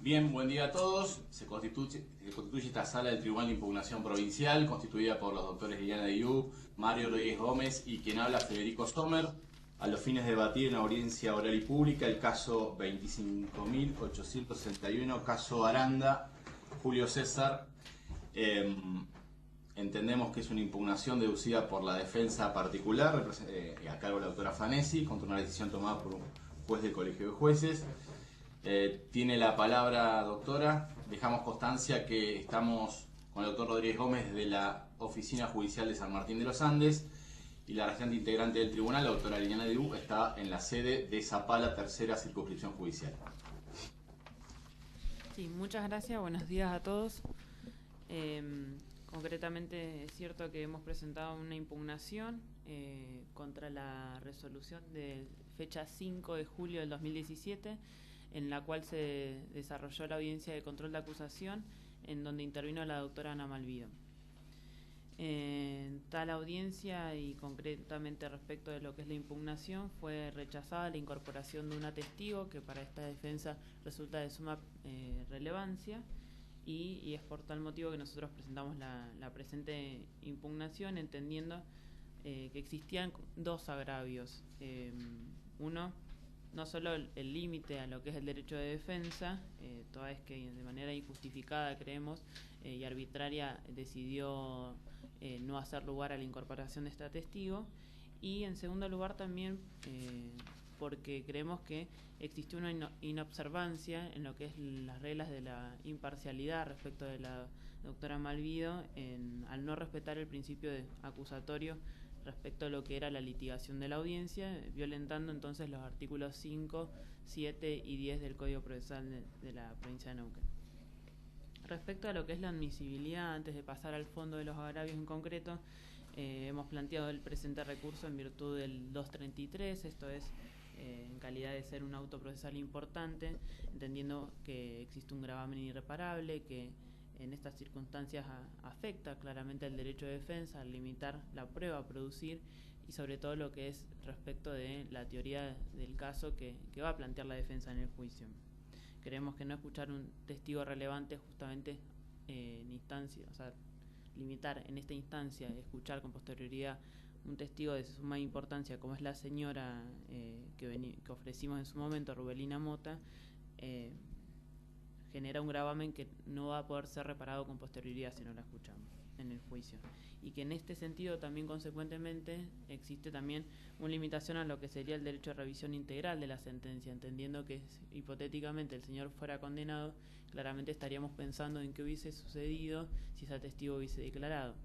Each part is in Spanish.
Bien, buen día a todos. Se constituye esta sala del Tribunal de Impugnación Provincial, constituida por los doctores Liliana Diú, Mario Rodríguez Gómez y quien habla Federico Sommer, a los fines de debatir en audiencia oral y pública el caso 25.861, caso Aranda, Julio César. Entendemos que es una impugnación deducida por la defensa particular, a cargo de la doctora Fanesi, contra una decisión tomada por un juez del Colegio de Jueces. Tiene la palabra, doctora. Dejamos constancia que estamos con el doctor Rodríguez Gómez de la Oficina Judicial de San Martín de los Andes y la restante integrante del tribunal, la doctora Liliana Diú, está en la sede de Zapala, tercera circunscripción judicial. Sí, muchas gracias, buenos días a todos. Concretamente es cierto que hemos presentado una impugnación contra la resolución de fecha 5 de julio del 2017, en la cual se desarrolló la audiencia de control de acusación, en donde intervino la doctora Ana Malvido. En tal audiencia y concretamente respecto de lo que es la impugnación, fue rechazada la incorporación de un testigo que para esta defensa resulta de suma relevancia, y es por tal motivo que nosotros presentamos la presente impugnación, entendiendo que existían dos agravios. Uno, no solo el límite a lo que es el derecho de defensa, toda vez que de manera injustificada, creemos, y arbitraria, decidió no hacer lugar a la incorporación de este testigo, y en segundo lugar también porque creemos que existió una inobservancia en lo que es las reglas de la imparcialidad respecto de la doctora Malvido, al no respetar el principio de acusatorio respecto a lo que era la litigación de la audiencia, violentando entonces los artículos 5, 7 y 10 del Código Procesal de la provincia de Neuquén. Respecto a lo que es la admisibilidad, antes de pasar al fondo de los agravios en concreto, hemos planteado el presente recurso en virtud del 233, esto es, en calidad de ser un auto procesal importante, entendiendo que existe un gravamen irreparable que en estas circunstancias afecta claramente el derecho de defensa al limitar la prueba a producir, y sobre todo lo que es respecto de la teoría del caso que va a plantear la defensa en el juicio. Creemos que no escuchar un testigo relevante justamente en instancia, o sea, limitar en esta instancia, escuchar con posterioridad un testigo de suma importancia como es la señora que ofrecimos en su momento, Rubelina Mota, genera un gravamen que no va a poder ser reparado con posterioridad si no la escuchamos en el juicio, y que en este sentido también consecuentemente existe también una limitación a lo que sería el derecho de revisión integral de la sentencia, entendiendo que si hipotéticamente el señor fuera condenado, claramente estaríamos pensando en qué hubiese sucedido si ese testigo hubiese declarado.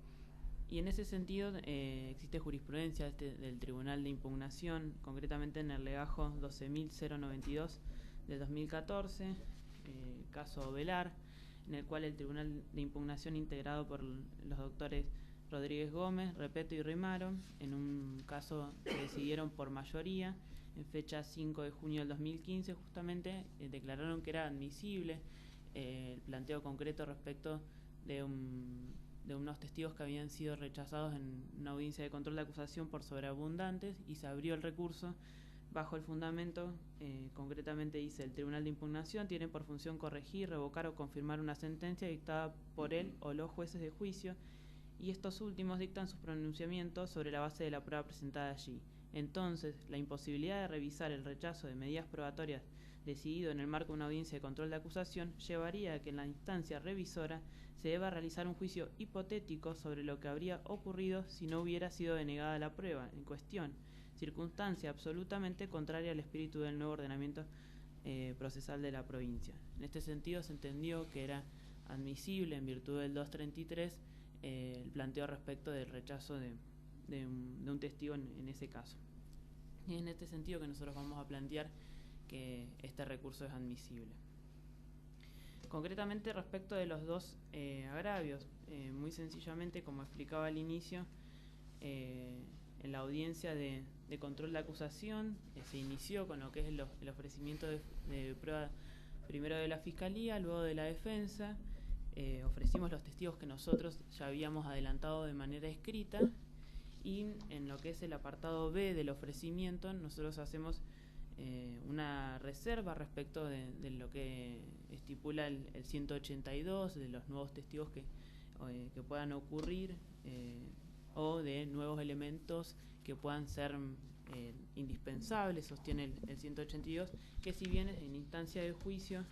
Y en ese sentido existe jurisprudencia del Tribunal de Impugnación, concretamente en el legajo 12.092 del 2014, caso Velar, en el cual el Tribunal de Impugnación, integrado por los doctores Rodríguez Gómez, Repeto y Rimaro, en un caso que decidieron por mayoría, en fecha 5 de junio del 2015, justamente declararon que era admisible el planteo concreto respecto de unos testigos que habían sido rechazados en una audiencia de control de acusación por sobreabundantes, y se abrió el recurso bajo el fundamento, concretamente dice: el Tribunal de Impugnación tiene por función corregir, revocar o confirmar una sentencia dictada por él o los jueces de juicio, y estos últimos dictan sus pronunciamientos sobre la base de la prueba presentada allí. Entonces, la imposibilidad de revisar el rechazo de medidas probatorias decidido en el marco de una audiencia de control de acusación llevaría a que en la instancia revisora se deba realizar un juicio hipotético sobre lo que habría ocurrido si no hubiera sido denegada la prueba en cuestión, circunstancia absolutamente contraria al espíritu del nuevo ordenamiento procesal de la provincia. En este sentido se entendió que era admisible en virtud del 233 el planteo respecto del rechazo de un testigo en ese caso. Y en este sentido que nosotros vamos a plantear que este recurso es admisible. Concretamente respecto de los dos agravios, muy sencillamente, como explicaba al inicio, en la audiencia de control de acusación se inició con lo que es el ofrecimiento de prueba, primero de la Fiscalía, luego de la defensa. Ofrecimos los testigos que nosotros ya habíamos adelantado de manera escrita, y en lo que es el apartado B del ofrecimiento nosotros hacemos una reserva respecto de lo que estipula el 182, de los nuevos testigos que puedan ocurrir, o de nuevos elementos que puedan ser indispensables, sostiene el 182, que si bien es en instancia de juicio,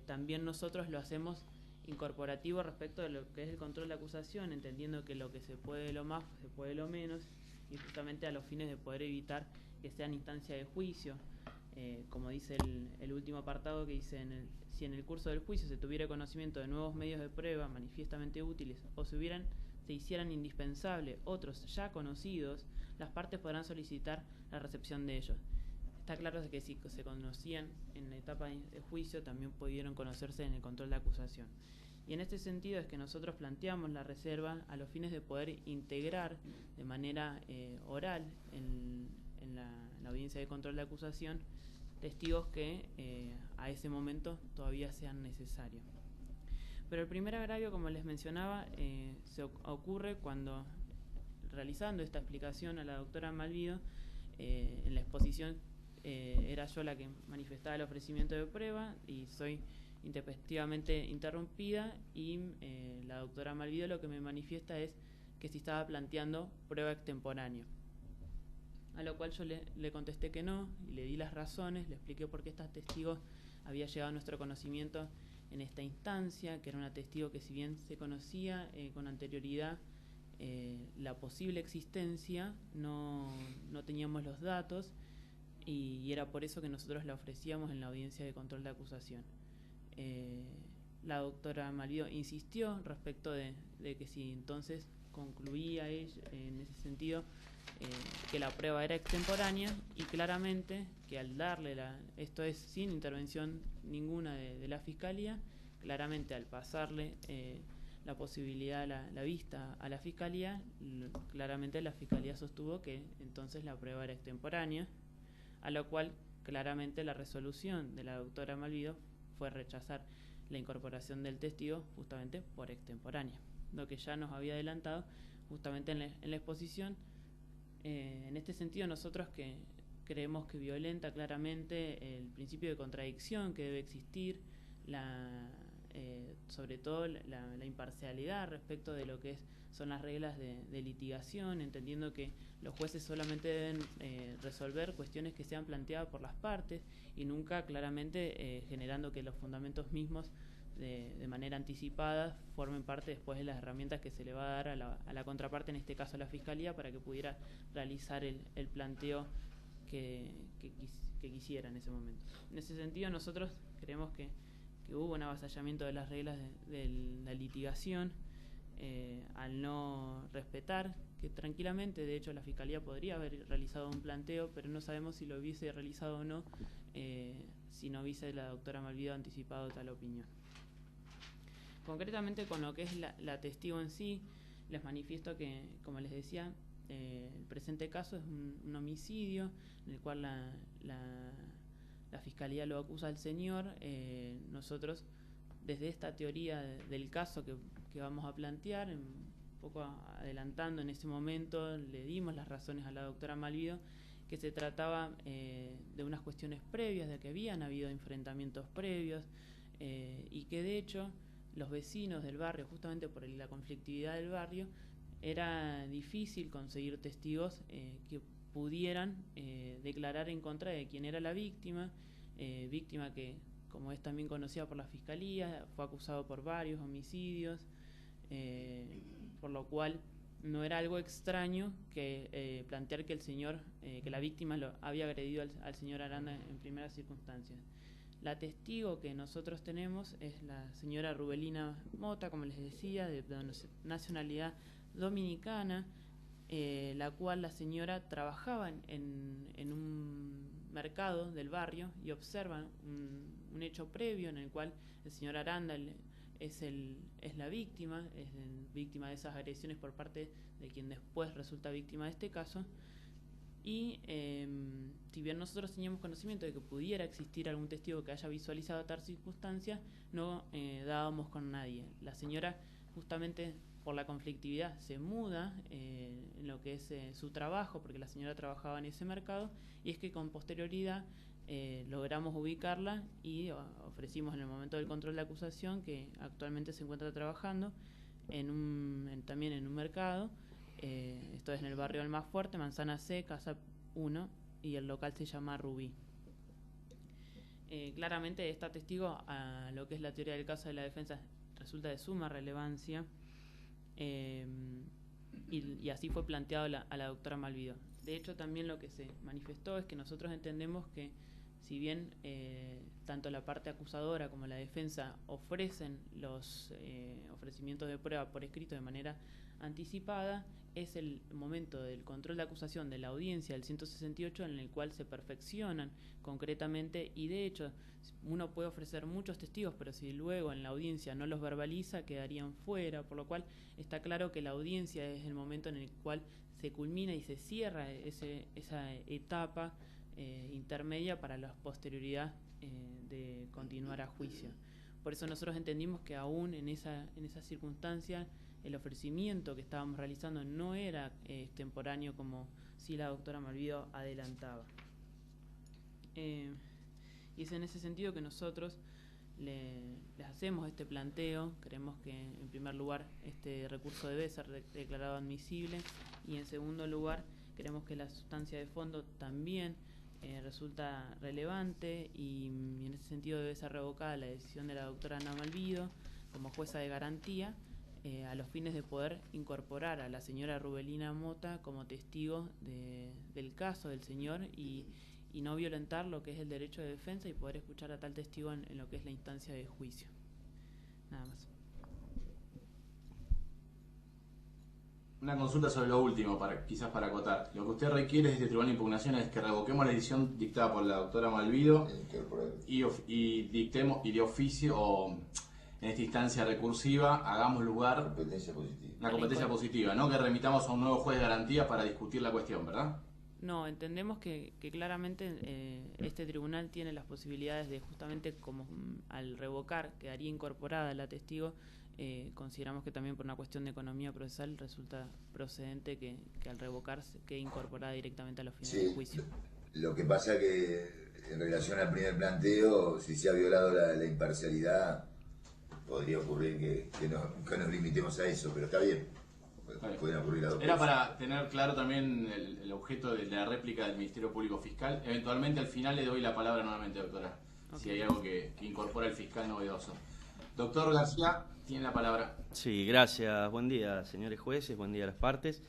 también nosotros lo hacemos incorporativo respecto de lo que es el control de acusación, entendiendo que lo que se puede lo más, se puede lo menos, y justamente a los fines de poder evitar que sean instancia de juicio, como dice el último apartado, que dice: si en el curso del juicio se tuviera conocimiento de nuevos medios de prueba manifiestamente útiles o se hicieran indispensables otros ya conocidos, las partes podrán solicitar la recepción de ellos. Está claro que si se conocían en la etapa de juicio, también pudieron conocerse en el control de acusación. Y en este sentido es que nosotros planteamos la reserva a los fines de poder integrar de manera oral en la audiencia de control de acusación testigos que a ese momento todavía sean necesarios. Pero el primer agravio, como les mencionaba, se ocurre cuando, realizando esta explicación a la doctora Malvido, en la exposición era yo la que manifestaba el ofrecimiento de prueba y soy intempestivamente interrumpida, y la doctora Malvido lo que me manifiesta es que si estaba planteando prueba extemporánea. A lo cual yo le contesté que no, y le di las razones, le expliqué por qué esta testigo había llegado a nuestro conocimiento en esta instancia, que era una testigo que, si bien se conocía con anterioridad la posible existencia, no teníamos los datos, y era por eso que nosotros la ofrecíamos en la audiencia de control de acusación. La doctora Malvido insistió respecto de que si entonces concluía ella en ese sentido que la prueba era extemporánea, y claramente que al darle esto es sin intervención ninguna de la Fiscalía, claramente al pasarle la posibilidad, la vista a la Fiscalía, claramente la Fiscalía sostuvo que entonces la prueba era extemporánea, a lo cual claramente la resolución de la doctora Malvido fue rechazar la incorporación del testigo justamente por extemporánea, lo que ya nos había adelantado justamente en la exposición. En este sentido, nosotros que creemos que violenta claramente el principio de contradicción que debe existir, sobre todo la imparcialidad respecto de lo que son las reglas de litigación, entendiendo que los jueces solamente deben resolver cuestiones que sean planteadas por las partes, y nunca claramente generando que los fundamentos mismos de manera anticipada formen parte después de las herramientas que se le va a dar a la contraparte, en este caso a la Fiscalía, para que pudiera realizar el planteo que quisiera en ese momento. En ese sentido, nosotros creemos que hubo un avasallamiento de las reglas de la litigación al no respetar, que tranquilamente, de hecho, la Fiscalía podría haber realizado un planteo, pero no sabemos si lo hubiese realizado o no, si no hubiese la doctora Malvido anticipado tal opinión. Concretamente, con lo que es la testigo en sí, les manifiesto que, como les decía, el presente caso es un homicidio en el cual la Fiscalía lo acusa al señor. Nosotros, desde esta teoría del caso que vamos a plantear, un poco adelantando en ese momento, le dimos las razones a la doctora Malvido, que se trataba de unas cuestiones previas, de que habían habido enfrentamientos previos, y que de hecho los vecinos del barrio, justamente por la conflictividad del barrio, era difícil conseguir testigos que pudieran declarar en contra de quien era la víctima, víctima que, como es también conocida por la Fiscalía, fue acusado por varios homicidios, por lo cual no era algo extraño que plantear que que la víctima lo había agredido al señor Aranda en primeras circunstancias. La testigo que nosotros tenemos es la señora Rubelina Mota, como les decía, de nacionalidad dominicana, la cual la señora trabajaba en un mercado del barrio y observa un hecho previo en el cual el señor Aranda es la víctima, víctima de esas agresiones por parte de quien después resulta víctima de este caso. Y si bien nosotros teníamos conocimiento de que pudiera existir algún testigo que haya visualizado tal circunstancia, no dábamos con nadie. La señora, justamente por la conflictividad se muda en lo que es su trabajo, porque la señora trabajaba en ese mercado, y es que con posterioridad logramos ubicarla y ofrecimos en el momento del control de acusación que actualmente se encuentra trabajando también en un mercado, esto es en el barrio Almafuerte, Manzana C, Casa 1, y el local se llama Rubí. Claramente está testigo a lo que es la teoría del caso de la defensa, resulta de suma relevancia, y así fue planteado a la doctora Malvido. De hecho, también lo que se manifestó es que nosotros entendemos que si bien tanto la parte acusadora como la defensa ofrecen los ofrecimientos de prueba por escrito de manera anticipada, es el momento del control de acusación de la audiencia del 168 en el cual se perfeccionan concretamente, y de hecho uno puede ofrecer muchos testigos, pero si luego en la audiencia no los verbaliza, quedarían fuera, por lo cual está claro que la audiencia es el momento en el cual se culmina y se cierra esa etapa intermedia para la posterioridad de continuar a juicio. Por eso nosotros entendimos que aún en esa circunstancia el ofrecimiento que estábamos realizando no era extemporáneo como si la doctora Malvido adelantaba. Y es en ese sentido que nosotros les hacemos este planteo. Creemos que en primer lugar este recurso debe ser declarado admisible, y en segundo lugar creemos que la sustancia de fondo también resulta relevante, y en ese sentido debe ser revocada la decisión de la doctora Ana Malvido como jueza de garantía, a los fines de poder incorporar a la señora Rubelina Mota como testigo del caso del señor, y no violentar lo que es el derecho de defensa, y poder escuchar a tal testigo en lo que es la instancia de juicio. Nada más. Una consulta sobre lo último, quizás para acotar. Lo que usted requiere desde el Tribunal de Impugnación es que revoquemos la decisión dictada por la doctora Malvido y dictemos, y de oficio, o en esta instancia recursiva, hagamos lugar una competencia positiva, no que remitamos a un nuevo juez de garantía para discutir la cuestión, ¿verdad? No, entendemos que claramente este tribunal tiene las posibilidades de, justamente como al revocar quedaría incorporada la testigo, consideramos que también por una cuestión de economía procesal resulta procedente que al revocar quede incorporada directamente a los fines del juicio. Lo que pasa que en relación al primer planteo, si se ha violado la imparcialidad, podría ocurrir que nos limitemos a eso, pero está bien. Pueden ocurrir las dos Era cosas. para tener claro también el objeto de la réplica del Ministerio Público Fiscal. Eventualmente al final le doy la palabra nuevamente, doctora, si hay algo que incorpora el fiscal novedoso. Doctor García, tiene la palabra. Sí, gracias. Buen día, señores jueces, buen día a las partes.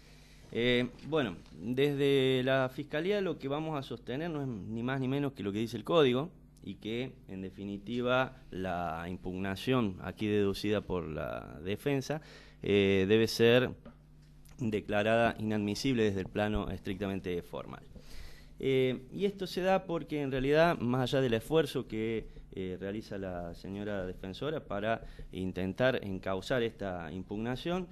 Bueno, desde la Fiscalía lo que vamos a sostener no es ni más ni menos que lo que dice el Código, y que, en definitiva, la impugnación aquí deducida por la defensa debe ser declarada inadmisible desde el plano estrictamente formal. Y esto se da porque, en realidad, más allá del esfuerzo que realiza la señora defensora para intentar encauzar esta impugnación,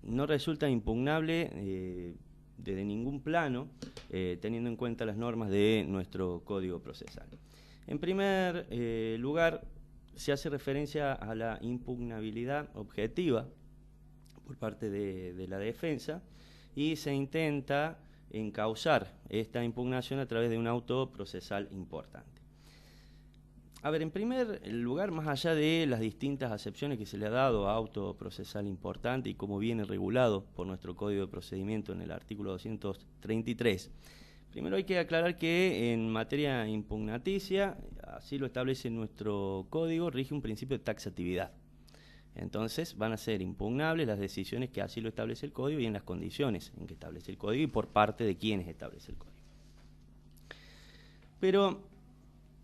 no resulta impugnable desde ningún plano, teniendo en cuenta las normas de nuestro Código Procesal. En primer lugar, se hace referencia a la impugnabilidad objetiva por parte de la defensa, y se intenta encauzar esta impugnación a través de un auto procesal importante. A ver, en primer lugar, más allá de las distintas acepciones que se le ha dado a auto procesal importante y cómo viene regulado por nuestro Código de Procedimiento en el artículo 233, primero hay que aclarar que en materia impugnaticia, así lo establece nuestro Código, rige un principio de taxatividad. Entonces van a ser impugnables las decisiones que así lo establece el Código y en las condiciones en que establece el Código y por parte de quienes establece el Código. Pero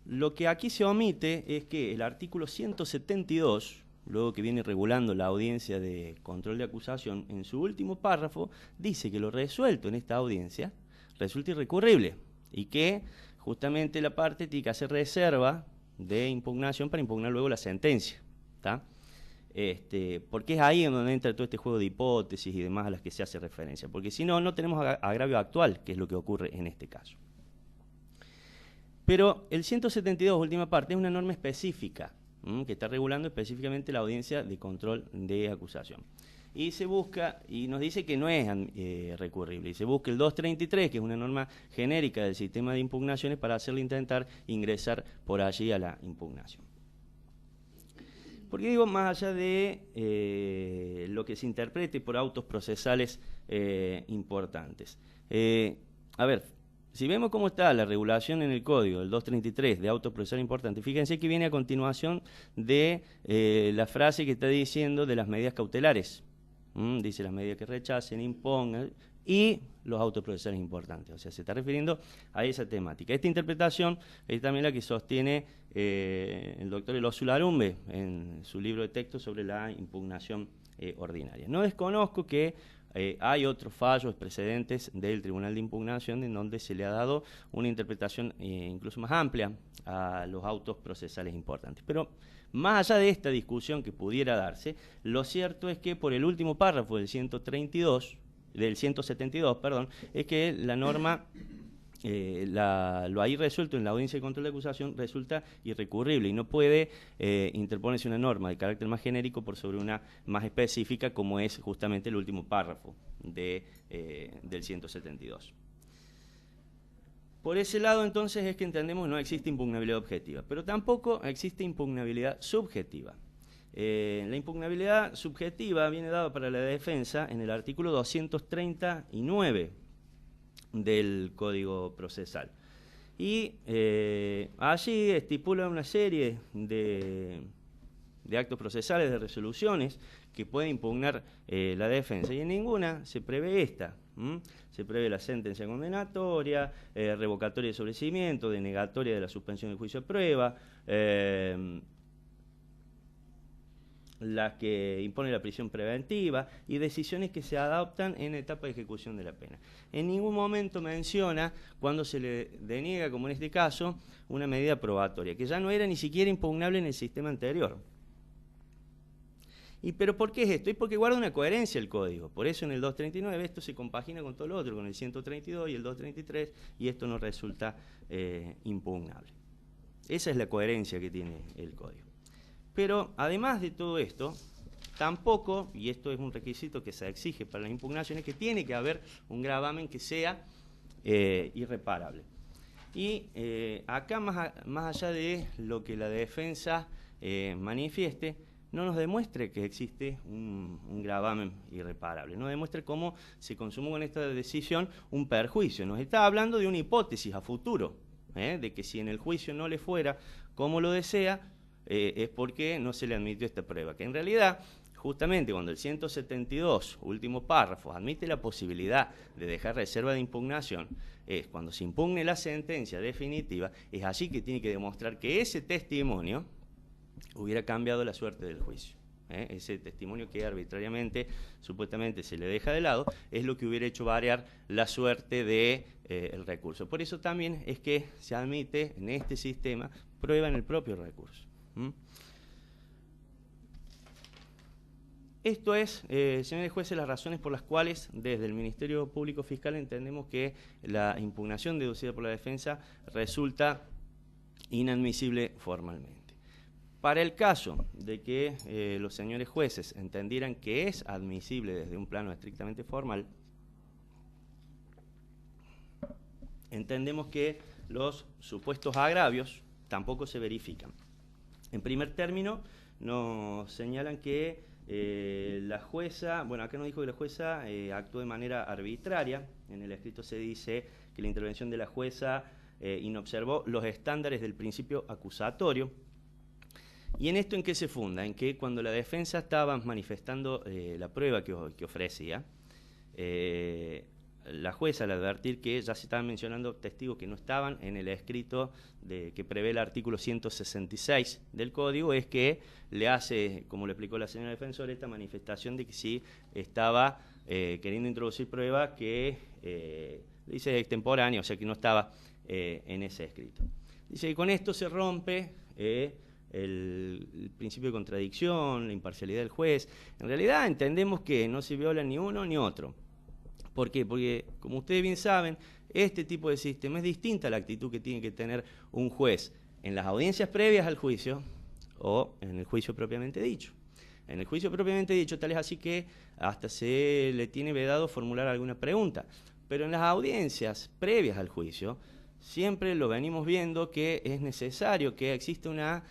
lo que aquí se omite es que el artículo 172, luego que viene regulando la audiencia de control de acusación, en su último párrafo dice que lo resuelto en esta audiencia resulta irrecurrible y que justamente la parte tiene que hacer reserva de impugnación para impugnar luego la sentencia, ¿tá? Porque es ahí en donde entra todo este juego de hipótesis y demás a las que se hace referencia, porque si no, no tenemos agravio actual, que es lo que ocurre en este caso. Pero el 172, última parte, es una norma específica que está regulando específicamente la audiencia de control de acusación. y se busca, y nos dice que no es recurrible, y se busca el 233, que es una norma genérica del sistema de impugnaciones, para hacerle intentar ingresar por allí a la impugnación. Porque digo, más allá de lo que se interprete por autos procesales importantes. A ver, si vemos cómo está la regulación en el código, el 233 de autos procesales importantes, fíjense que viene a continuación de la frase que está diciendo de las medidas cautelares. Dice las medidas que rechacen, impongan, y los autos procesales importantes. O sea, se está refiriendo a esa temática. Esta interpretación es también la que sostiene el doctor Elózulo Arumbe en su libro de texto sobre la impugnación ordinaria. No desconozco que hay otros fallos precedentes del Tribunal de Impugnación en donde se le ha dado una interpretación incluso más amplia a los autos procesales importantes. Pero más allá de esta discusión que pudiera darse, lo cierto es que por el último párrafo del 172, es que la norma, lo ahí resuelto en la audiencia de control de acusación, resulta irrecurrible y no puede interponerse una norma de carácter más genérico por sobre una más específica, como es justamente el último párrafo del 172. Por ese lado, entonces, es que entendemos que no existe impugnabilidad objetiva, pero tampoco existe impugnabilidad subjetiva. La impugnabilidad subjetiva viene dada para la defensa en el artículo 239 del Código Procesal. Y allí estipula una serie de actos procesales, de resoluciones que puede impugnar la defensa, y en ninguna se prevé esta. Se prevé la sentencia condenatoria, revocatoria de sobreseimiento, denegatoria de la suspensión del juicio de prueba, las que impone la prisión preventiva y decisiones que se adoptan en etapa de ejecución de la pena. En ningún momento menciona cuando se le deniega, como en este caso, una medida probatoria, que ya no era ni siquiera impugnable en el sistema anterior. ¿Pero por qué es esto? Es porque guarda una coherencia el código. Por eso en el 239 esto se compagina con todo lo otro, con el 132 y el 233, y esto no resulta impugnable. Esa es la coherencia que tiene el código. Pero además de todo esto, tampoco, y esto es un requisito que se exige para las impugnaciones, que tiene que haber un gravamen que sea irreparable. Y acá, más allá de lo que la defensa manifieste, no nos demuestre que existe un gravamen irreparable, no demuestre cómo se consumó con esta decisión un perjuicio. Nos está hablando de una hipótesis a futuro, de que si en el juicio no le fuera como lo desea, es porque no se le admitió esta prueba, que en realidad, justamente cuando el 172, último párrafo, admite la posibilidad de dejar reserva de impugnación, es cuando se impugne la sentencia definitiva, es allí que tiene que demostrar que ese testimonio hubiera cambiado la suerte del juicio. Ese testimonio que arbitrariamente, supuestamente, se le deja de lado, es lo que hubiera hecho variar la suerte del recurso. Por eso también es que se admite en este sistema prueba en el propio recurso. Esto es, señores jueces, las razones por las cuales desde el Ministerio Público Fiscal entendemos que la impugnación deducida por la defensa resulta inadmisible formalmente. Para el caso de que los señores jueces entendieran que es admisible desde un plano estrictamente formal, entendemos que los supuestos agravios tampoco se verifican. En primer término, nos señalan que la jueza, bueno, acá nos dijo que la jueza actuó de manera arbitraria. En el escrito se dice que la intervención de la jueza inobservó los estándares del principio acusatorio. ¿Y en esto en qué se funda? En que cuando la defensa estaba manifestando la prueba que ofrecía, la jueza, al advertir que ya se estaban mencionando testigos que no estaban en el escrito que prevé el artículo 166 del Código, es que le hace, como le explicó la señora defensora, esta manifestación de que sí estaba queriendo introducir prueba que dice extemporánea, o sea que no estaba en ese escrito. Dice que con esto se rompe el principio de contradicción, la imparcialidad del juez. En realidad entendemos que no se viola ni uno ni otro. ¿Por qué? Porque, como ustedes bien saben, este tipo de sistema es distinta a la actitud que tiene que tener un juez en las audiencias previas al juicio o en el juicio propiamente dicho. En el juicio propiamente dicho, tal es así que hasta se le tiene vedado formular alguna pregunta. Pero en las audiencias previas al juicio, siempre lo venimos viendo que es necesario que exista una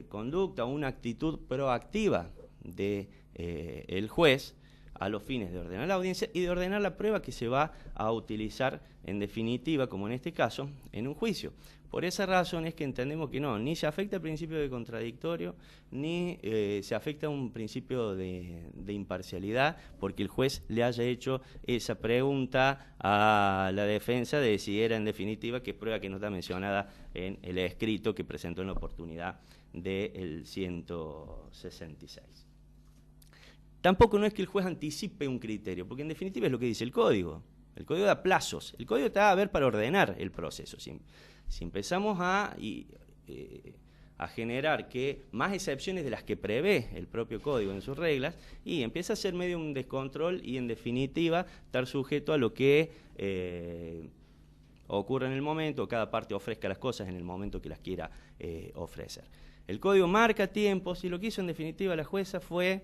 conducta, una actitud proactiva de el juez a los fines de ordenar la audiencia y de ordenar la prueba que se va a utilizar en definitiva, como en este caso, en un juicio. Por esa razón es que entendemos que no, ni se afecta el principio de contradictorio, ni se afecta un principio de imparcialidad, porque el juez le haya hecho esa pregunta a la defensa de si era en definitiva, que es prueba que no está mencionada en el escrito que presentó en la oportunidad del 166. Tampoco no es que el juez anticipe un criterio, porque en definitiva es lo que dice el código. El código da plazos, el código te va a ver para ordenar el proceso. Si empezamos a generar que más excepciones de las que prevé el propio código en sus reglas, y empieza a ser medio un descontrol y en definitiva estar sujeto a lo que ocurre en el momento, cada parte ofrezca las cosas en el momento que las quiera ofrecer. El código marca tiempos y lo que hizo en definitiva la jueza fue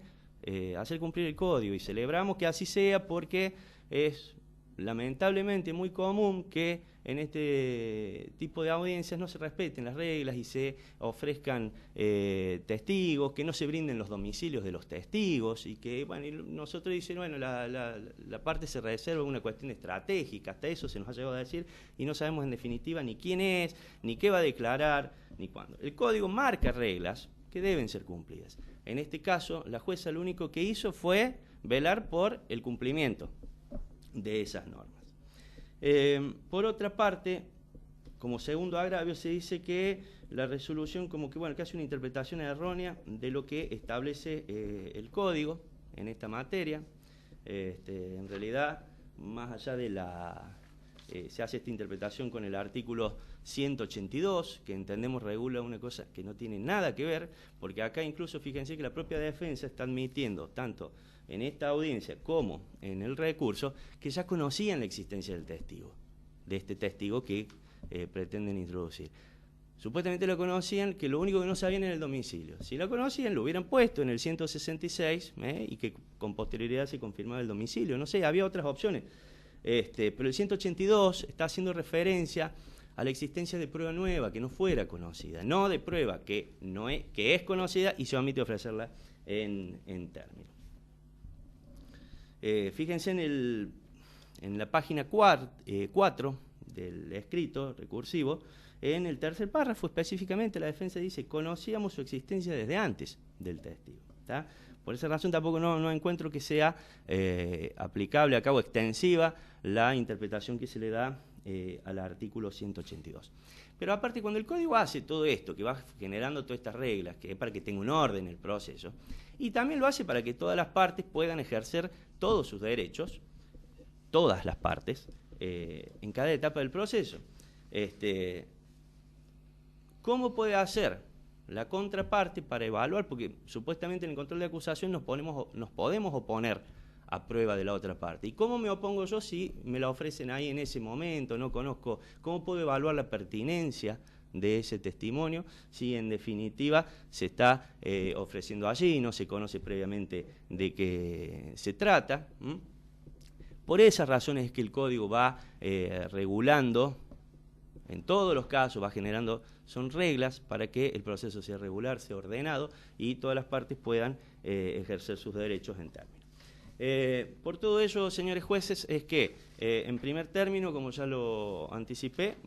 hacer cumplir el código, y celebramos que así sea porque es lamentablemente muy común que en este tipo de audiencias no se respeten las reglas y se ofrezcan testigos, que no se brinden los domicilios de los testigos y que, bueno, y nosotros dicen, bueno, la parte se reserva una cuestión estratégica, hasta eso se nos ha llegado a decir y no sabemos en definitiva ni quién es, ni qué va a declarar, ni cuándo. El código marca reglas que deben ser cumplidas. En este caso, la jueza lo único que hizo fue velar por el cumplimiento de esas normas. Por otra parte, como segundo agravio, se dice que la resolución como que, bueno, que hace una interpretación errónea de lo que establece el código en esta materia. En realidad, más allá de se hace esta interpretación con el artículo 182, que entendemos regula una cosa que no tiene nada que ver, porque acá incluso fíjense que la propia defensa está admitiendo, tanto en esta audiencia como en el recurso, que ya conocían la existencia del testigo, de este testigo que pretenden introducir. Supuestamente lo conocían, que lo único que no sabían era el domicilio. Si lo conocían, lo hubieran puesto en el 166 y que con posterioridad se confirmaba el domicilio. No sé, había otras opciones. Pero el 182 está haciendo referencia a la existencia de prueba nueva que no fuera conocida, no de prueba que es conocida y se omite ofrecerla en término. Fíjense en la página 4 del escrito recursivo, en el tercer párrafo específicamente la defensa dice: conocíamos su existencia desde antes del testigo. ¿Tá? Por esa razón tampoco no encuentro que sea aplicable a cabo extensiva la interpretación que se le da al artículo 182. Pero aparte, cuando el código hace todo esto, que va generando todas estas reglas, que es para que tenga un orden el proceso, y también lo hace para que todas las partes puedan ejercer todos sus derechos, todas las partes, en cada etapa del proceso. ¿Cómo puede hacer la contraparte para evaluar? Porque supuestamente en el control de acusación nos podemos oponer a prueba de la otra parte. ¿Y cómo me opongo yo si me la ofrecen ahí en ese momento? No conozco. ¿Cómo puedo evaluar la pertinencia de ese testimonio si en definitiva se está ofreciendo allí y no se conoce previamente de qué se trata? Por esas razones es que el código va regulando, en todos los casos va generando, son reglas para que el proceso sea regular, sea ordenado y todas las partes puedan ejercer sus derechos en término. Por todo ello, señores jueces, es que en primer término, como ya lo anticipé,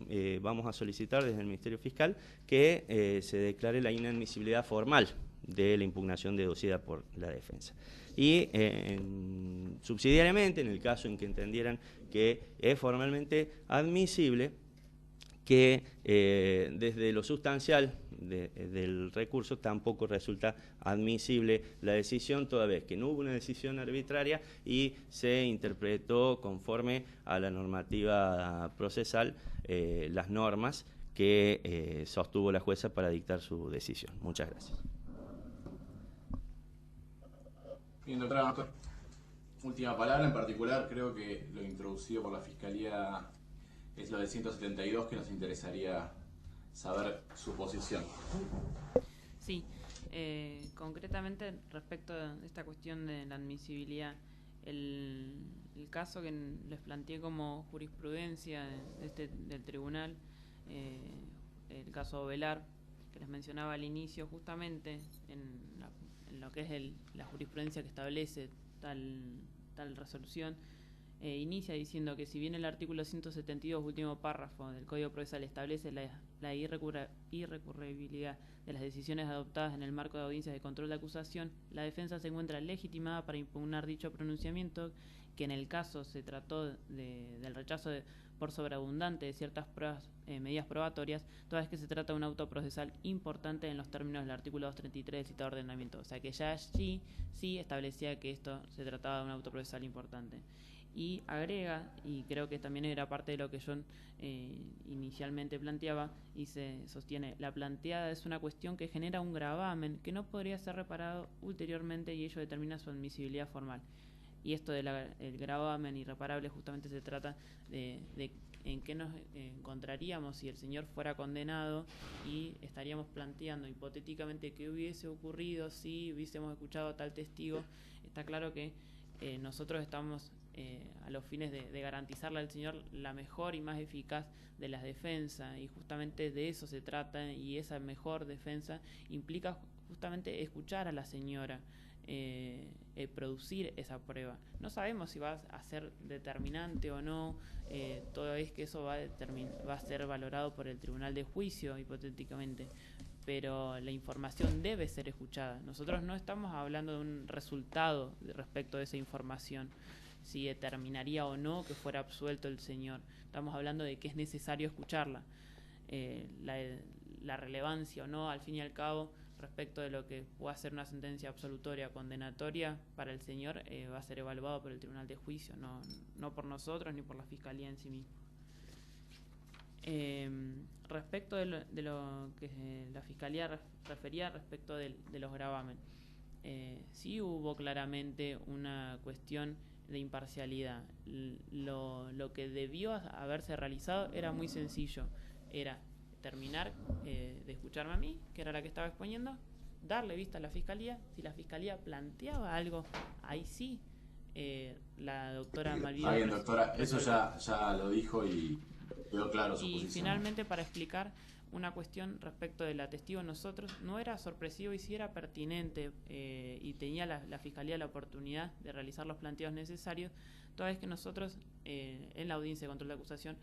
vamos a solicitar desde el Ministerio Fiscal que se declare la inadmisibilidad formal de la impugnación deducida por la defensa. Y subsidiariamente, en el caso en que entendieran que es formalmente admisible, que desde lo sustancial del recurso tampoco resulta admisible la decisión, toda vez que no hubo una decisión arbitraria y se interpretó conforme a la normativa procesal las normas que sostuvo la jueza para dictar su decisión. Muchas gracias. Bien, doctora, última palabra. En particular, creo que lo introducido por la Fiscalía es lo del 172, que nos interesaría saber su posición. Sí, Concretamente, respecto de esta cuestión de la admisibilidad, el caso que les planteé como jurisprudencia del tribunal, el caso Velar, que les mencionaba al inicio, justamente en lo que es la jurisprudencia que establece tal resolución, inicia diciendo que si bien el artículo 172, último párrafo del Código Procesal establece la irrecurribilidad de las decisiones adoptadas en el marco de audiencias de control de acusación, la defensa se encuentra legitimada para impugnar dicho pronunciamiento, que en el caso se trató del rechazo por sobreabundante de ciertas pruebas, medidas probatorias, toda vez que se trata de un auto procesal importante en los términos del artículo 233 del citado ordenamiento. O sea que ya allí sí establecía que esto se trataba de un auto procesal importante. Y agrega, y creo que también era parte de lo que yo inicialmente planteaba, y se sostiene: la planteada es una cuestión que genera un gravamen que no podría ser reparado ulteriormente y ello determina su admisibilidad formal. Y esto del gravamen irreparable justamente se trata de en qué nos encontraríamos si el señor fuera condenado, y estaríamos planteando hipotéticamente qué hubiese ocurrido si hubiésemos escuchado a tal testigo. Está claro que nosotros estamos a los fines de garantizarle al señor la mejor y más eficaz de las defensas, y justamente de eso se trata, y esa mejor defensa implica justamente escuchar a la señora, producir esa prueba. No sabemos si va a ser determinante o no, toda vez que eso va a ser valorado por el tribunal de juicio, hipotéticamente, pero la información debe ser escuchada. Nosotros no estamos hablando de un resultado respecto de esa información, si determinaría o no que fuera absuelto el señor. Estamos hablando de que es necesario escucharla. La relevancia o no, al fin y al cabo, respecto de lo que pueda ser una sentencia absolutoria o condenatoria para el señor, va a ser evaluado por el tribunal de juicio, no por nosotros ni por la fiscalía en sí misma. Respecto de lo que la fiscalía refería respecto de los gravamen, sí hubo claramente una cuestión de imparcialidad. Lo que debió haberse realizado era muy sencillo: era terminar de escucharme a mí, que era la que estaba exponiendo, darle vista a la fiscalía. Si la fiscalía planteaba algo, ahí sí la doctora Malvido... Bien, doctora, eso ya lo dijo y quedó claro su posición. Y finalmente, para explicar una cuestión respecto del testigo, nosotros no era sorpresivo y sí era pertinente, y tenía la fiscalía la oportunidad de realizar los planteos necesarios, toda vez que nosotros en la audiencia de control de acusación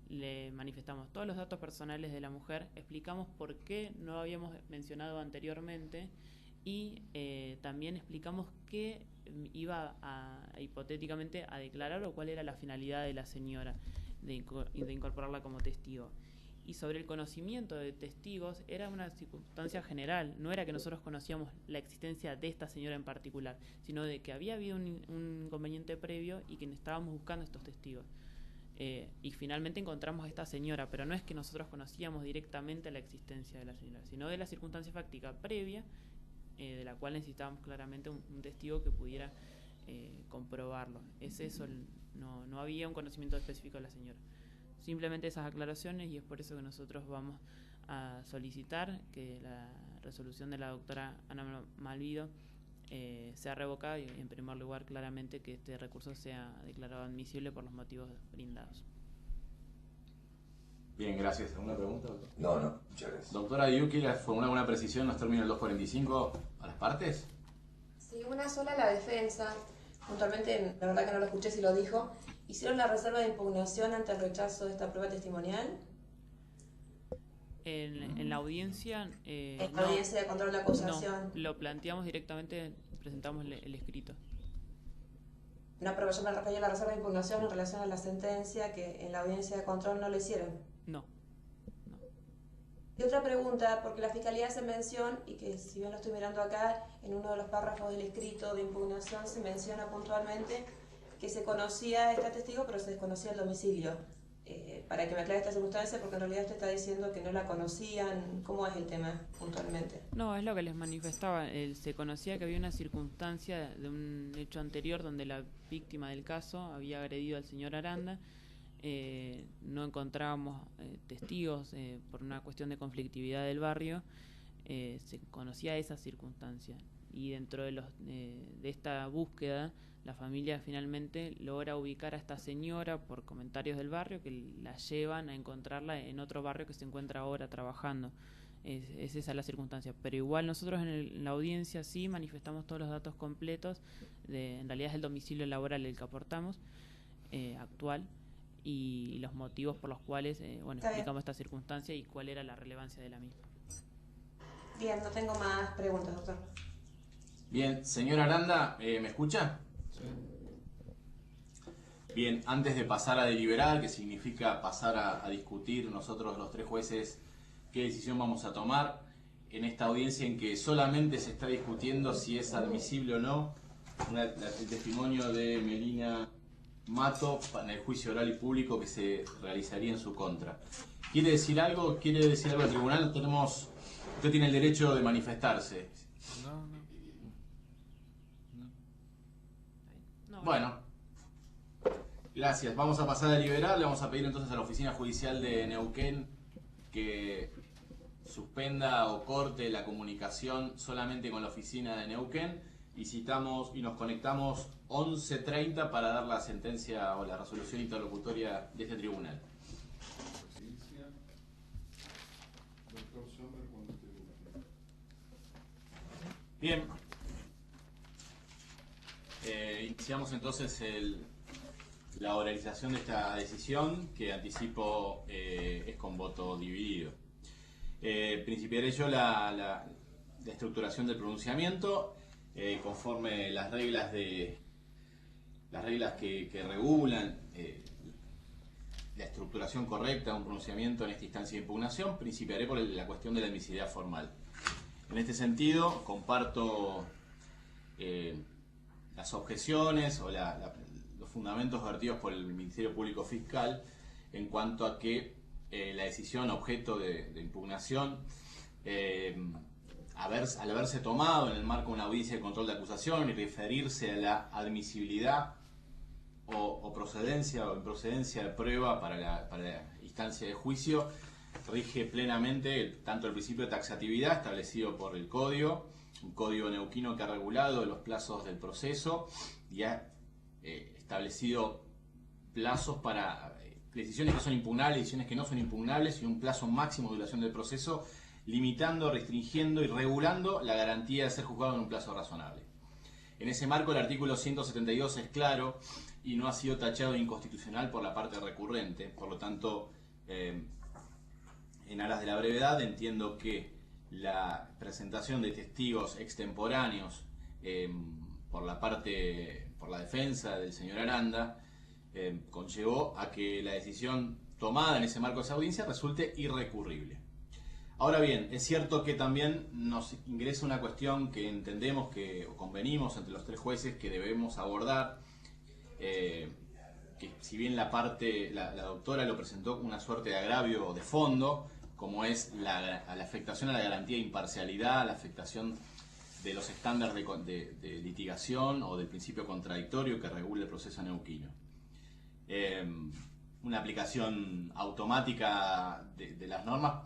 le manifestamos todos los datos personales de la mujer, explicamos por qué no lo habíamos mencionado anteriormente, y también explicamos qué iba hipotéticamente a declarar o cuál era la finalidad de la señora de incorporarla como testigo. Y sobre el conocimiento de testigos, era una circunstancia general, no era que nosotros conocíamos la existencia de esta señora en particular, sino de que había habido un inconveniente previo y que estábamos buscando estos testigos. Y finalmente encontramos a esta señora, pero no es que nosotros conocíamos directamente la existencia de la señora, sino de la circunstancia fáctica previa, de la cual necesitábamos claramente un testigo que pudiera comprobarlo. Es eso, no había un conocimiento específico de la señora. Simplemente esas aclaraciones, y es por eso que nosotros vamos a solicitar que la resolución de la doctora Ana Malvido sea revocada, y en primer lugar claramente que este recurso sea declarado admisible por los motivos brindados. Bien, gracias. ¿Alguna pregunta, doctor? No, muchas gracias. Doctora Diu, ¿quiere formular alguna precisión en los términos del 245 a las partes? Sí, una sola la defensa. Puntualmente, la verdad que no lo escuché si lo dijo. ¿Hicieron la reserva de impugnación ante el rechazo de esta prueba testimonial? En la audiencia... en la audiencia de control de acusación. No, lo planteamos directamente, presentamos el escrito. No, pero yo me refería a la reserva de impugnación en relación a la sentencia, que en la audiencia de control no lo hicieron. No. Y otra pregunta, porque la Fiscalía hace mención, y que si bien lo estoy mirando acá, en uno de los párrafos del escrito de impugnación se menciona puntualmente que se conocía a este testigo, pero se desconocía el domicilio. Para que me aclare esta circunstancia, porque en realidad usted está diciendo que no la conocían. ¿Cómo es el tema puntualmente? No, es lo que les manifestaba. Se conocía que había una circunstancia de un hecho anterior donde la víctima del caso había agredido al señor Aranda. No encontrábamos testigos por una cuestión de conflictividad del barrio. se conocía esa circunstancia. Y dentro de esta búsqueda, la familia finalmente logra ubicar a esta señora por comentarios del barrio que la llevan a encontrarla en otro barrio que se encuentra ahora trabajando. Es esa la circunstancia. Pero igual nosotros en la audiencia sí manifestamos todos los datos completos, en realidad es el domicilio laboral el que aportamos, actual, y los motivos por los cuales explicamos esta circunstancia y cuál era la relevancia de la misma. Bien, no tengo más preguntas, doctor. Bien, señora Aranda, ¿me escucha? Sí. Bien, antes de pasar a deliberar, que significa pasar a discutir nosotros los 3 jueces qué decisión vamos a tomar en esta audiencia en que solamente se está discutiendo si es admisible o no el testimonio de Melina Mato en el juicio oral y público que se realizaría en su contra. ¿Quiere decir algo? ¿Quiere decir algo al tribunal? Usted tiene el derecho de manifestarse. No. Bueno, gracias. Vamos a pasar a deliberar. Le vamos a pedir entonces a la Oficina Judicial de Neuquén que suspenda o corte la comunicación solamente con la oficina de Neuquén y nos conectamos 11:30 para dar la sentencia o la resolución interlocutoria de este tribunal. Bien. Iniciamos entonces la oralización de esta decisión, que anticipo es con voto dividido. Principiaré yo la estructuración del pronunciamiento conforme las reglas que regulan la estructuración correcta de un pronunciamiento en esta instancia de impugnación. Principiaré por la cuestión de la admisibilidad formal. En este sentido, comparto las objeciones o los fundamentos vertidos por el Ministerio Público Fiscal en cuanto a que la decisión objeto de impugnación, al haberse tomado en el marco de una audiencia de control de acusación y referirse a la admisibilidad o procedencia o improcedencia de prueba para la instancia de juicio, rige plenamente tanto el principio de taxatividad establecido por el Código, un código neuquino que ha regulado los plazos del proceso y ha establecido plazos para decisiones que son impugnables, decisiones que no son impugnables y un plazo máximo de duración del proceso, limitando, restringiendo y regulando la garantía de ser juzgado en un plazo razonable. En ese marco el artículo 172 es claro y no ha sido tachado de inconstitucional por la parte recurrente. Por lo tanto, en aras de la brevedad, entiendo que la presentación de testigos extemporáneos por la defensa del señor Aranda conllevó a que la decisión tomada en ese marco de esa audiencia resulte irrecurrible. Ahora bien, es cierto que también nos ingresa una cuestión que entendemos o convenimos entre los 3 jueces que debemos abordar, que si bien la doctora lo presentó como una suerte de agravio de fondo, como es la afectación a la garantía de imparcialidad, la afectación de los estándares de litigación o del principio contradictorio que regula el proceso neuquino. Una aplicación automática de las normas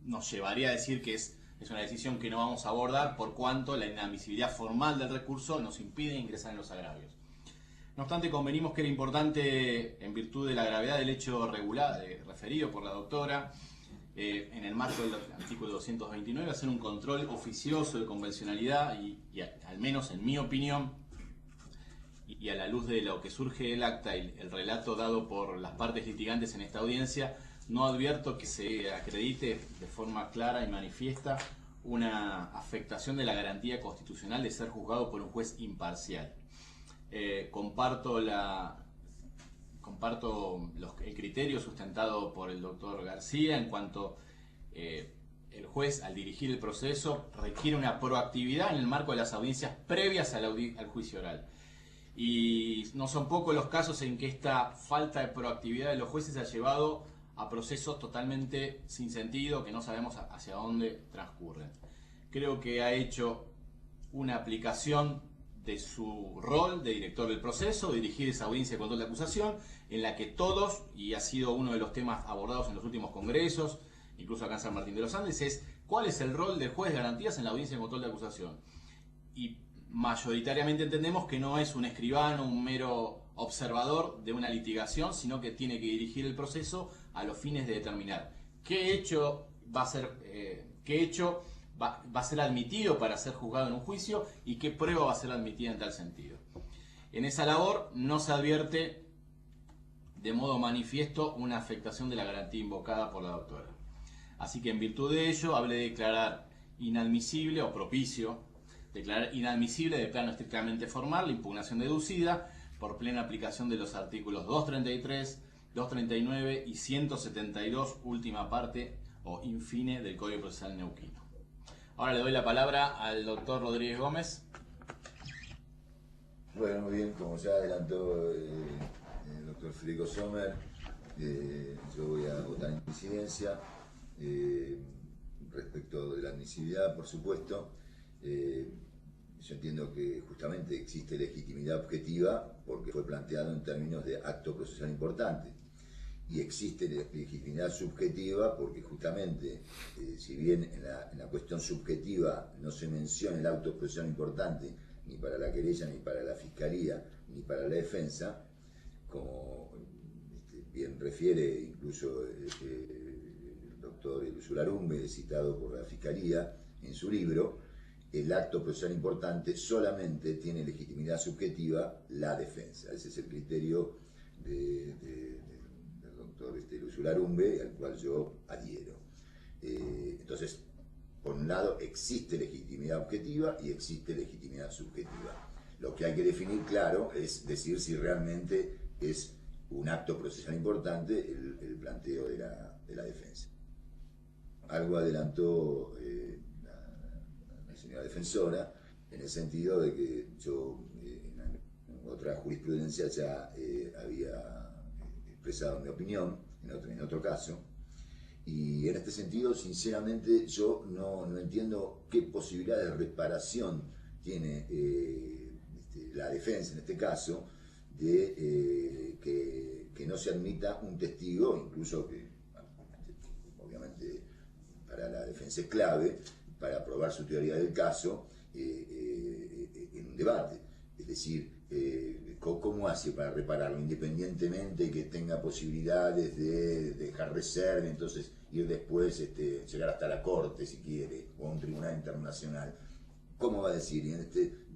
nos llevaría a decir que es una decisión que no vamos a abordar por cuanto la inadmisibilidad formal del recurso nos impide ingresar en los agravios. No obstante, convenimos que era importante, en virtud de la gravedad del hecho referido por la doctora, en el marco del artículo 229, hacer un control oficioso de convencionalidad y al menos en mi opinión, y a la luz de lo que surge del acta y el relato dado por las partes litigantes en esta audiencia, no advierto que se acredite de forma clara y manifiesta una afectación de la garantía constitucional de ser juzgado por un juez imparcial. Comparto el criterio sustentado por el doctor García en cuanto el juez, al dirigir el proceso, requiere una proactividad en el marco de las audiencias previas al juicio oral. Y no son pocos los casos en que esta falta de proactividad de los jueces ha llevado a procesos totalmente sin sentido, que no sabemos hacia dónde transcurren. Creo que ha hecho una aplicación de su rol de director del proceso, dirigir esa audiencia de control de acusación, en la que todos, y ha sido uno de los temas abordados en los últimos congresos, incluso acá en San Martín de los Andes, es cuál es el rol del juez de garantías en la audiencia de control de acusación. Y mayoritariamente entendemos que no es un escribano, un mero observador de una litigación, sino que tiene que dirigir el proceso a los fines de determinar qué hecho va a ser admitido para ser juzgado en un juicio y qué prueba va a ser admitida en tal sentido. En esa labor no se advierte de modo manifiesto una afectación de la garantía invocada por la doctora. Así que en virtud de ello, hable de declarar inadmisible o propicio, declarar inadmisible de plano estrictamente formal la impugnación deducida por plena aplicación de los artículos 233, 239 y 172, última parte o infine del Código Procesal Neuquino. Ahora le doy la palabra al doctor Rodríguez Gómez. Bueno, muy bien, como ya adelantó el doctor Federico Sommer, yo voy a votar en disidencia. Respecto de la admisibilidad, por supuesto, yo entiendo que justamente existe legitimidad objetiva porque fue planteado en términos de acto procesal importante, y existe legitimidad subjetiva porque justamente, si bien en la cuestión subjetiva no se menciona el acto procesal importante ni para la querella, ni para la fiscalía, ni para la defensa, como bien refiere incluso el doctor Usularumbe, citado por la fiscalía en su libro, el acto procesal importante solamente tiene legitimidad subjetiva la defensa. Ese es el criterio del doctor Usularumbe, al cual yo adhiero. Entonces, por un lado, existe legitimidad objetiva y existe legitimidad subjetiva. Lo que hay que definir claro es decir si realmente es un acto procesal importante el planteo de la defensa. Algo adelantó la señora defensora en el sentido de que yo en otra jurisprudencia ya había expresado mi opinión en otro caso, y en este sentido sinceramente yo no entiendo qué posibilidad de reparación tiene la defensa en este caso de que no se admita un testigo, incluso que obviamente para la defensa es clave para probar su teoría del caso en un debate. Es decir, ¿cómo hace para repararlo? Independientemente que tenga posibilidades de dejar reserva, entonces ir después, llegar hasta la corte si quiere, o a un tribunal internacional. ¿Cómo va a decir?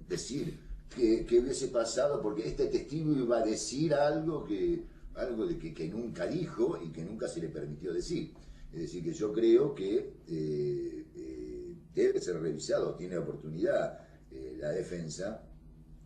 Decir que hubiese pasado porque este testigo iba a decir algo que nunca dijo y que nunca se le permitió decir. Es decir, que yo creo que debe ser revisado, tiene oportunidad la defensa,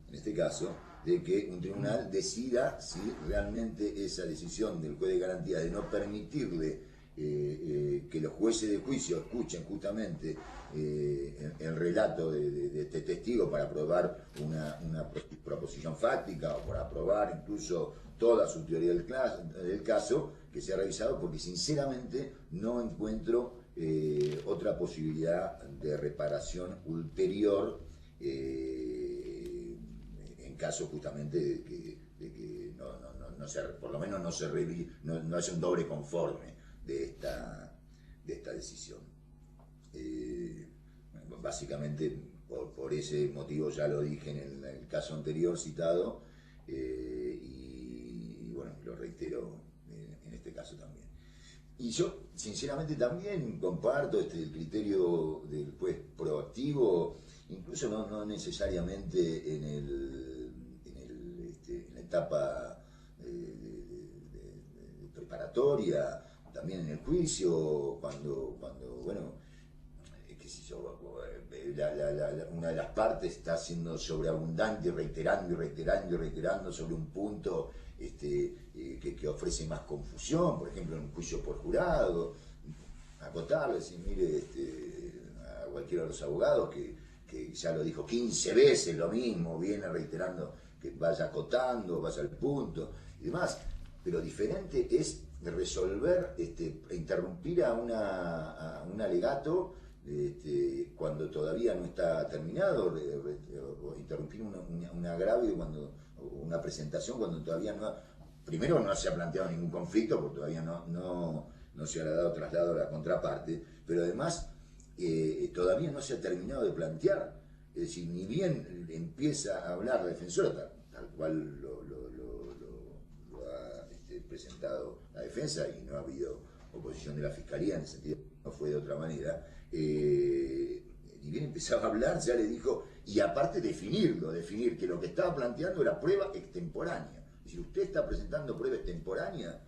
en este caso, de que un tribunal decida si realmente esa decisión del juez de garantía de no permitirle que los jueces de juicio escuchen justamente el relato de este testigo para probar una proposición fáctica o para probar incluso toda su teoría del caso, que sea revisado, porque sinceramente no encuentro otra posibilidad de reparación ulterior en caso justamente de que no sea, por lo menos no haya un doble conforme de esta decisión. Básicamente por ese motivo ya lo dije en el caso anterior citado, y bueno, lo reitero en este caso también. Y yo sinceramente también comparto el criterio del juez proactivo, incluso no necesariamente en la etapa preparatoria, también en el juicio, cuando bueno, qué sé yo, una de las partes está siendo sobreabundante, reiterando sobre un punto que ofrece más confusión, por ejemplo en un juicio por jurado, acotarle, decir, mire, a cualquiera de los abogados que ya lo dijo 15 veces lo mismo, viene reiterando que vaya acotando, vaya al punto y demás, pero diferente es resolver, interrumpir a un alegato cuando todavía no está terminado, o interrumpir un agravio una presentación cuando todavía primero no se ha planteado ningún conflicto, porque todavía no no se ha dado traslado a la contraparte, pero además todavía no se ha terminado de plantear. Es decir, ni bien empieza a hablar la defensora, tal cual lo ha presentado la defensa, y no ha habido oposición de la Fiscalía, en el sentido no fue de otra manera, ni bien empezaba a hablar, ya le dijo, y aparte definir que lo que estaba planteando era prueba extemporánea. Es decir, usted está presentando prueba extemporánea.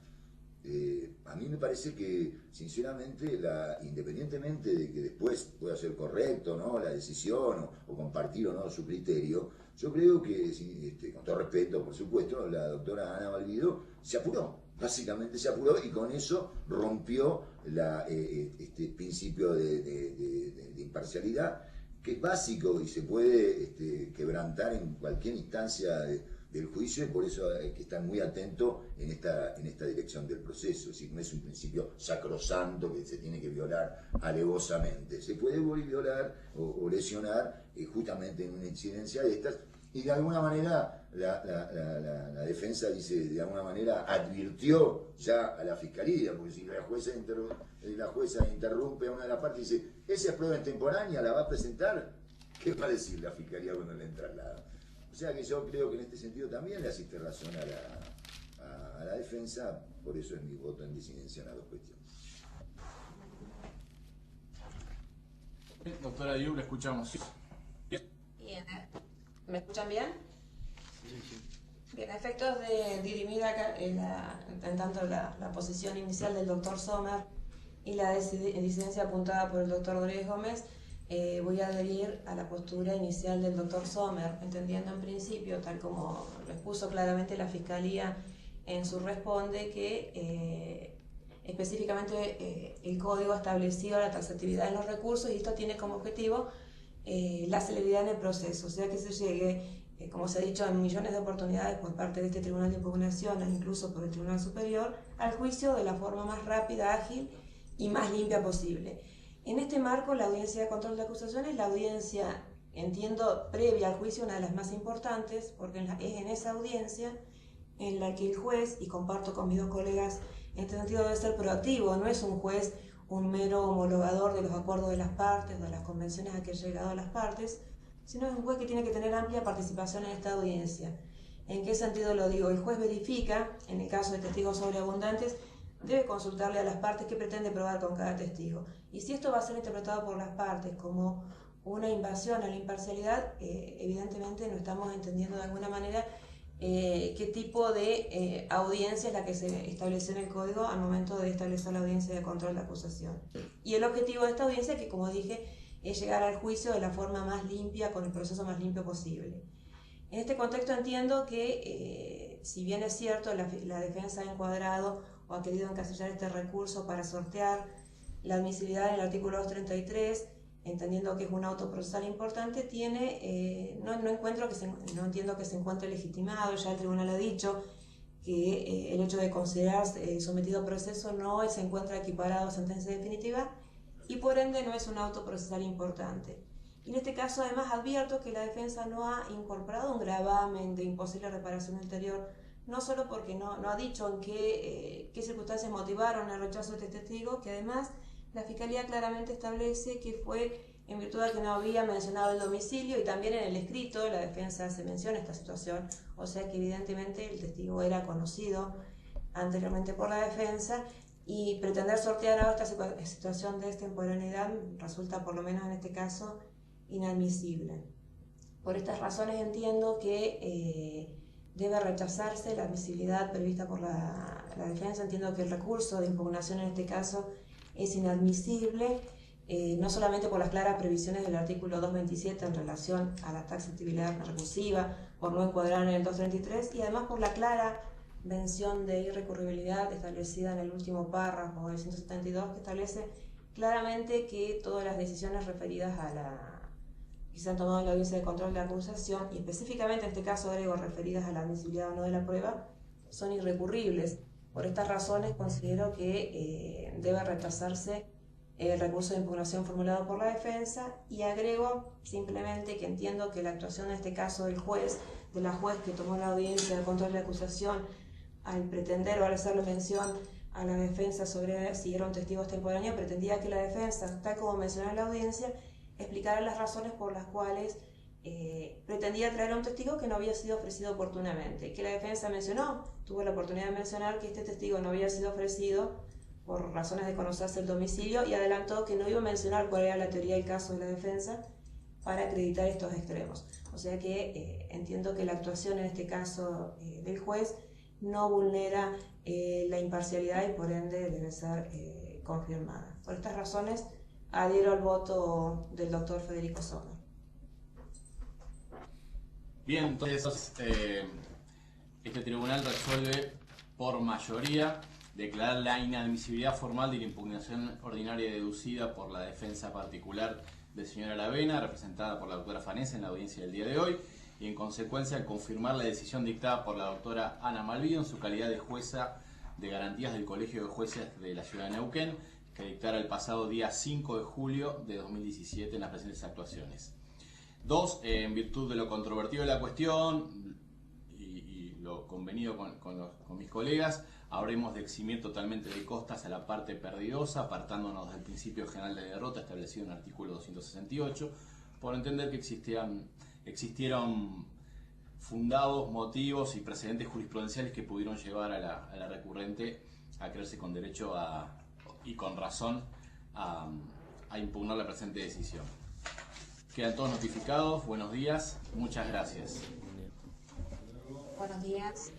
A mí me parece que, sinceramente, independientemente de que después pueda ser correcto, ¿no?, la decisión o compartir o no su criterio, yo creo que, con todo respeto, por supuesto, la doctora Ana Valvido se apuró, básicamente se apuró, y con eso rompió este principio de imparcialidad, que es básico y se puede quebrantar en cualquier instancia del juicio, y por eso hay que estar muy atento en esta dirección del proceso. Es decir, no es un principio sacrosanto que se tiene que violar alevosamente. Se puede violar o lesionar justamente en una incidencia de estas, y de alguna manera la defensa dice, de alguna manera advirtió ya a la Fiscalía, porque si la jueza interrumpe a una de las partes y dice, esa es prueba extemporánea, ¿la va a presentar? ¿Qué va a decir la Fiscalía cuando le traslada? O sea que yo creo que en este sentido también le asiste razón a la defensa, por eso es mi voto en disidencia en las dos cuestiones. Doctora Diu, le escuchamos. Bien. ¿Me escuchan bien? Bien, a efectos de dirimir acá, en tanto la posición inicial del doctor Sommer y la disidencia apuntada por el doctor Rodríguez Gómez, voy a adherir a la postura inicial del doctor Sommer, entendiendo en principio, tal como lo expuso claramente la Fiscalía en su responde, que específicamente el Código ha establecido la taxatividad en los recursos, y esto tiene como objetivo la celeridad en el proceso, o sea que se llegue, como se ha dicho en millones de oportunidades por parte de este Tribunal de Impugnación, e incluso por el Tribunal Superior, al juicio de la forma más rápida, ágil y más limpia posible. En este marco, la audiencia de control de acusación es la audiencia, entiendo, previa al juicio, una de las más importantes, porque es en esa audiencia en la que el juez, y comparto con mis dos colegas, en este sentido debe ser proactivo, no es un juez un mero homologador de los acuerdos de las partes, de las convenciones a que han llegado las partes, sino es un juez que tiene que tener amplia participación en esta audiencia. ¿En qué sentido lo digo? El juez verifica, en el caso de testigos sobreabundantes, debe consultarle a las partes qué pretende probar con cada testigo. Y si esto va a ser interpretado por las partes como una invasión a la imparcialidad, evidentemente no estamos entendiendo de alguna manera qué tipo de audiencia es la que se estableció en el Código al momento de establecer la audiencia de control de acusación. Y el objetivo de esta audiencia, que como dije, es llegar al juicio de la forma más limpia, con el proceso más limpio posible. En este contexto entiendo que, si bien es cierto, la defensa ha encuadrado o ha querido encasillar este recurso para sortear la admisibilidad en el artículo 233, entendiendo que es un auto procesal importante, no entiendo que se encuentre legitimado. Ya el tribunal ha dicho que el hecho de considerarse sometido a proceso no se encuentra equiparado a sentencia definitiva, y por ende no es un auto procesal importante. Y en este caso, además, advierto que la defensa no ha incorporado un gravamen de imposible reparación ulterior, no solo porque no ha dicho en qué circunstancias motivaron el rechazo de este testigo, que además la Fiscalía claramente establece que fue en virtud de que no había mencionado el domicilio, y también en el escrito de la defensa se menciona esta situación, o sea que evidentemente el testigo era conocido anteriormente por la defensa, y pretender sortear ahora esta situación de extemporaneidad resulta, por lo menos en este caso, inadmisible. Por estas razones entiendo que debe rechazarse la admisibilidad prevista por la defensa. Entiendo que el recurso de impugnación en este caso es inadmisible, no solamente por las claras previsiones del artículo 227 en relación a la taxatividad recursiva, por no encuadrar en el 233, y además por la clara mención de irrecurribilidad establecida en el último párrafo del 172, que establece claramente que todas las decisiones referidas que se han tomado en la audiencia de control de acusación, y específicamente en este caso agrego referidas a la admisibilidad o no de la prueba, son irrecurribles. Por estas razones considero que debe rechazarse el recurso de impugnación formulado por la defensa, y agrego simplemente que entiendo que la actuación en este caso del juez, de la juez que tomó la audiencia de control de acusación, al pretender o al hacerle mención a la defensa sobre si era un testigo extemporáneo, pretendía que la defensa, tal como mencionó en la audiencia, explicara las razones por las cuales pretendía traer a un testigo que no había sido ofrecido oportunamente. Que la defensa mencionó, tuvo la oportunidad de mencionar que este testigo no había sido ofrecido por razones de conocerse el domicilio, y adelantó que no iba a mencionar cuál era la teoría del caso de la defensa para acreditar estos extremos. O sea que entiendo que la actuación en este caso del juez no vulnera la imparcialidad y por ende debe ser confirmada. Por estas razones adhiero al voto del doctor Federico Sommer. Bien, entonces este tribunal resuelve por mayoría declarar la inadmisibilidad formal de la impugnación ordinaria deducida por la defensa particular del señor Aravena, representada por la doctora Fanesi en la audiencia del día de hoy, y en consecuencia confirmar la decisión dictada por la doctora Ana Malvido en su calidad de jueza de garantías del Colegio de Jueces de la Ciudad de Neuquén, que dictara el pasado día 5 de julio de 2017 en las presentes actuaciones. 2. En virtud de lo controvertido de la cuestión y lo convenido con mis colegas, habremos de eximir totalmente de costas a la parte perdidosa, apartándonos del principio general de derrota establecido en el artículo 268, por entender que existieron fundados motivos y precedentes jurisprudenciales que pudieron llevar a la recurrente a creerse con derecho y con razón a impugnar la presente decisión. Quedan todos notificados. Buenos días. Muchas gracias. Buenos días.